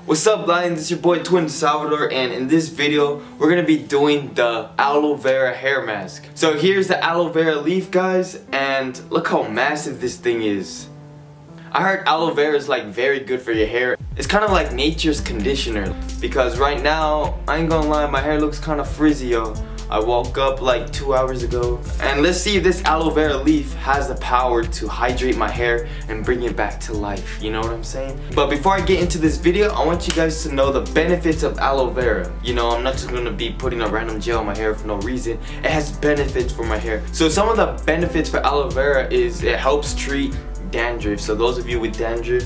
What's up, Lions? It's your boy Twin Salvador, and in this video we're gonna be doing the aloe vera hair mask. So here's the aloe vera leaf, guys, and look how massive this thing is. I heard aloe vera is like very good for your hair. It's kind of like nature's conditioner, because right now, I ain't gonna lie, my hair looks kind of frizzy, yo. I woke up like 2 hours ago, and let's see if this aloe vera leaf has the power to hydrate my hair and bring it back to life, you know what I'm saying? But before I get into this video, I want you guys to know the benefits of aloe vera. You know, I'm not just gonna be putting a random gel on my hair for no reason. It has benefits for my hair. So some of the benefits for aloe vera is it helps treat dandruff. So those of you with dandruff,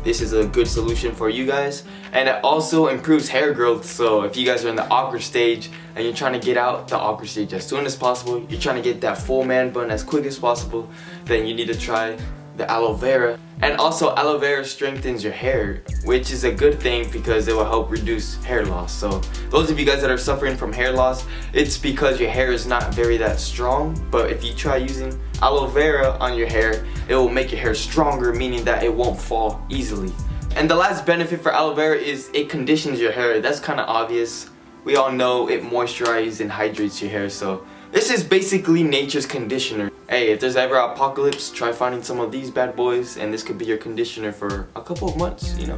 this is a good solution for you guys. And it also improves hair growth. So if you guys are in the awkward stage and you're trying to get out the awkward stage as soon as possible, you're trying to get that full man bun as quick as possible, then you need to try the aloe vera. And also aloe vera strengthens your hair, which is a good thing because it will help reduce hair loss. So those of you guys that are suffering from hair loss, it's because your hair is not that strong. But if you try using aloe vera on your hair, it will make your hair stronger, meaning that it won't fall easily. And the last benefit for aloe vera is it conditions your hair. That's kind of obvious. We all know it moisturizes and hydrates your hair, so this is basically nature's conditioner. Hey, if there's ever an apocalypse, try finding some of these bad boys, and this could be your conditioner for a couple of months, you know.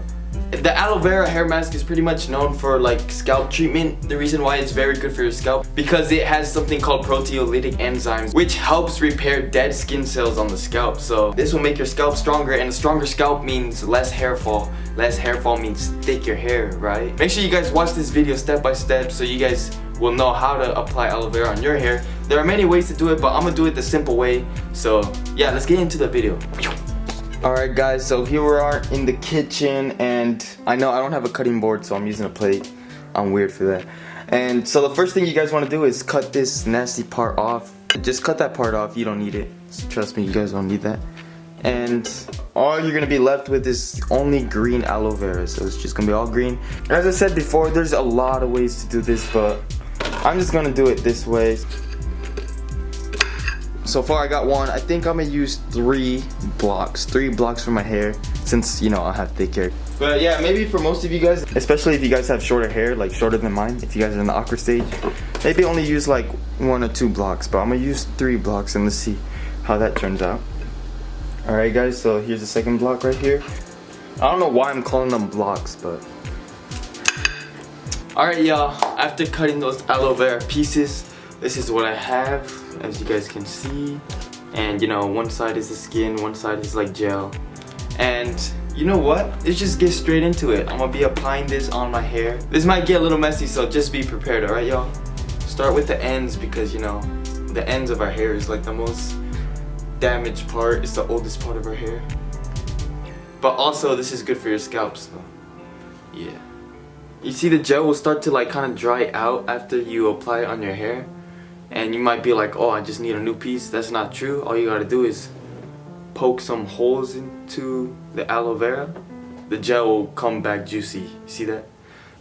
The aloe vera hair mask is pretty much known for like scalp treatment. The reason why it's very good for your scalp, because it has something called proteolytic enzymes, which helps repair dead skin cells on the scalp. So this will make your scalp stronger, and a stronger scalp means less hair fall. Less hair fall means thicker hair, right? Make sure you guys watch this video step by step so you guys will know how to apply aloe vera on your hair. There are many ways to do it, but I'm gonna do it the simple way. So yeah, let's get into the video. Alright guys, so here we are in the kitchen, and I know I don't have a cutting board, so I'm using a plate. I'm weird for that. And so the first thing you guys want to do is cut this nasty part off. Just cut that part off, you don't need it. Trust me, you guys don't need that. And all you're gonna be left with is only green aloe vera, so it's just gonna be all green. As I said before, there's a lot of ways to do this, but I'm just gonna do it this way. So far I got one. I think I'm gonna use 3 blocks for my hair, since you know I have thick hair. But yeah, maybe for most of you guys, especially if you guys have shorter hair, like shorter than mine, if you guys are in the awkward stage, maybe only use like 1 or 2 blocks, but I'm gonna use 3 blocks and let's see how that turns out. Alright guys, so here's the second block right here. I don't know why I'm calling them blocks, but alright y'all, after cutting those aloe vera pieces, this is what I have, as you guys can see. And you know, one side is the skin, one side is like gel. And you know what? Let's just get straight into it. I'm gonna be applying this on my hair. This might get a little messy, so just be prepared, alright y'all? Start with the ends, because you know, the ends of our hair is like the most damaged part. It's the oldest part of our hair. But also, this is good for your scalp, so yeah. You see the gel will start to like kind of dry out after you apply it on your hair. And you might be like, oh, I just need a new piece. That's not true. All you gotta do is poke some holes into the aloe vera. The gel will come back juicy. See that?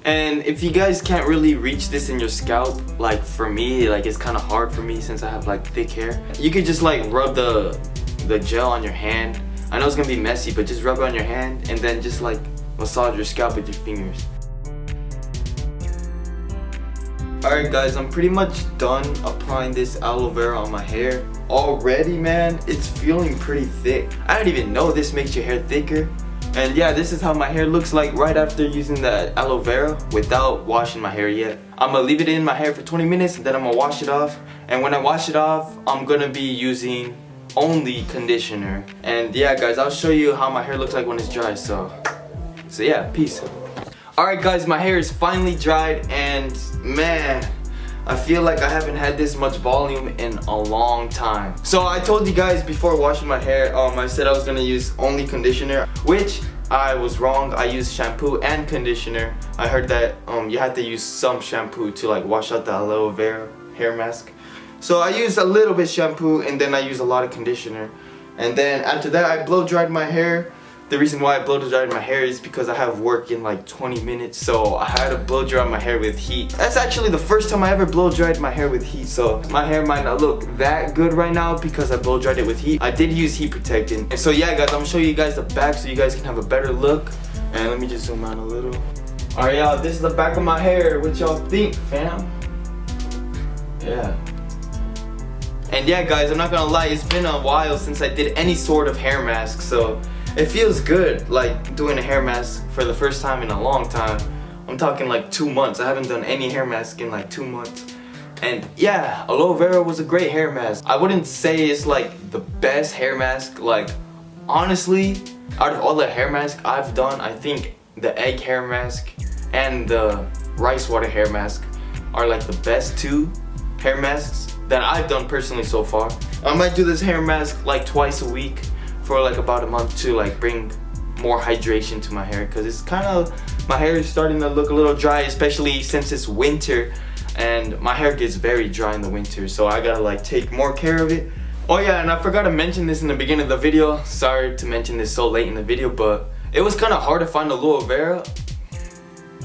And if you guys can't really reach this in your scalp, like for me, like it's kind of hard for me since I have like thick hair, you could just like rub the gel on your hand. I know it's gonna be messy, but just rub it on your hand and then just like massage your scalp with your fingers. Alright guys, I'm pretty much done applying this aloe vera on my hair. Already, man, it's feeling pretty thick. I didn't even know this makes your hair thicker. And yeah, this is how my hair looks like right after using the aloe vera without washing my hair yet. I'm gonna leave it in my hair for 20 minutes and then I'm gonna wash it off. And when I wash it off, I'm gonna be using only conditioner. And yeah guys, I'll show you how my hair looks like when it's dry. So yeah, peace. Alright guys, my hair is finally dried, and man, I feel like I haven't had this much volume in a long time. So I told you guys before washing my hair, I said I was gonna use only conditioner, which I was wrong. I used shampoo and conditioner. I heard that you had to use some shampoo to like wash out the aloe vera hair mask. So I used a little bit shampoo and then I used a lot of conditioner. And then after that I blow dried my hair. The reason why I blow dried my hair is because I have work in like 20 minutes, so I had to blow dry my hair with heat. That's actually the first time I ever blow dried my hair with heat, so my hair might not look that good right now because I blow dried it with heat. I did use heat protectant. And so yeah guys, I'm gonna show you guys the back so you guys can have a better look. And let me just zoom out a little. Alright y'all, this is the back of my hair. What y'all think, fam? Yeah. And yeah guys, I'm not gonna lie, it's been a while since I did any sort of hair mask, so it feels good like doing a hair mask for the first time in a long time. I'm talking like 2 months. I haven't done any hair mask in like 2 months. And yeah, aloe vera was a great hair mask. I wouldn't say it's like the best hair mask. Like honestly, out of all the hair masks I've done, I think the egg hair mask and the rice water hair mask are like the best 2 hair masks that I've done personally so far. I might do this hair mask like twice a week for like about a month to like bring more hydration to my hair, because it's kind of, my hair is starting to look a little dry, especially since it's winter and my hair gets very dry in the winter, so I gotta like take more care of it. Oh yeah, and I forgot to mention this in the beginning of the video. Sorry to mention this so late in the video, but it was kind of hard to find aloe vera.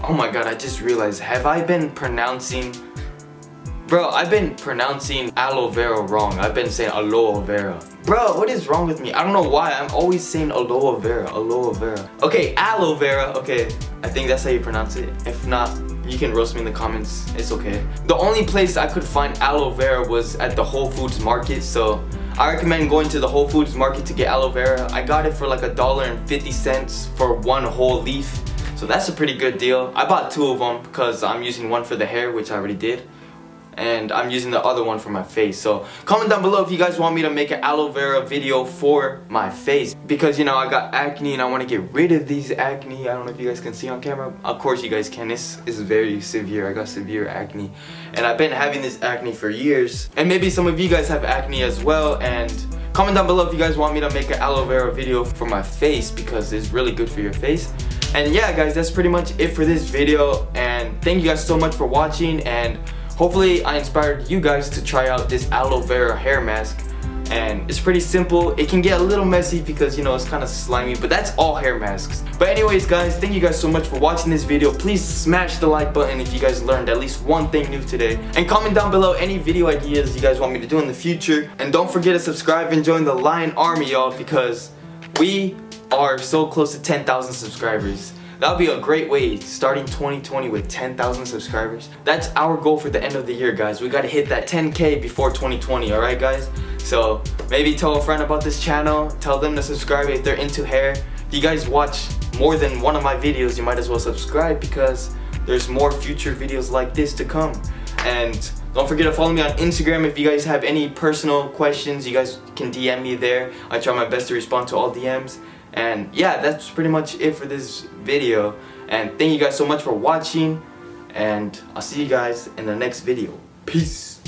Oh my god, I just realized, have I been pronouncing, bro, I've been pronouncing aloe vera wrong. I've been saying aloe vera. Bro, what is wrong with me? I don't know why, I'm always saying aloe vera, aloe vera. Okay, aloe vera, okay, I think that's how you pronounce it. If not, you can roast me in the comments, it's okay. The only place I could find aloe vera was at the Whole Foods market, so I recommend going to the Whole Foods market to get aloe vera. I got it for like $1.50 for 1 whole leaf, so that's a pretty good deal. I bought 2 of them because I'm using one for the hair, which I already did, and I'm using the other one for my face. So comment down below if you guys want me to make an aloe vera video for my face, because you know I got acne and I want to get rid of these acne. I don't know if you guys can see on camera. Of course you guys can. This is very severe. I got severe acne and I've been having this acne for years, and maybe some of you guys have acne as well. And comment down below if you guys want me to make an aloe vera video for my face, because it's really good for your face. And yeah guys, that's pretty much it for this video, and thank you guys so much for watching, and hopefully I inspired you guys to try out this aloe vera hair mask. And it's pretty simple. It can get a little messy because you know it's kind of slimy, but that's all hair masks. But anyways guys, thank you guys so much for watching this video. Please smash the like button if you guys learned at least one thing new today, and comment down below any video ideas you guys want me to do in the future. And don't forget to subscribe and join the Lion Army, y'all, because we are so close to 10,000 subscribers. That'll be a great way, starting 2020 with 10,000 subscribers. That's our goal for the end of the year, guys. We gotta hit that 10K before 2020, alright guys? So maybe tell a friend about this channel, tell them to subscribe if they're into hair. If you guys watch more than one of my videos, you might as well subscribe, because there's more future videos like this to come. And don't forget to follow me on Instagram. If you guys have any personal questions, you guys can DM me there. I try my best to respond to all DMs. And yeah, that's pretty much it for this video. And thank you guys so much for watching, and I'll see you guys in the next video. Peace.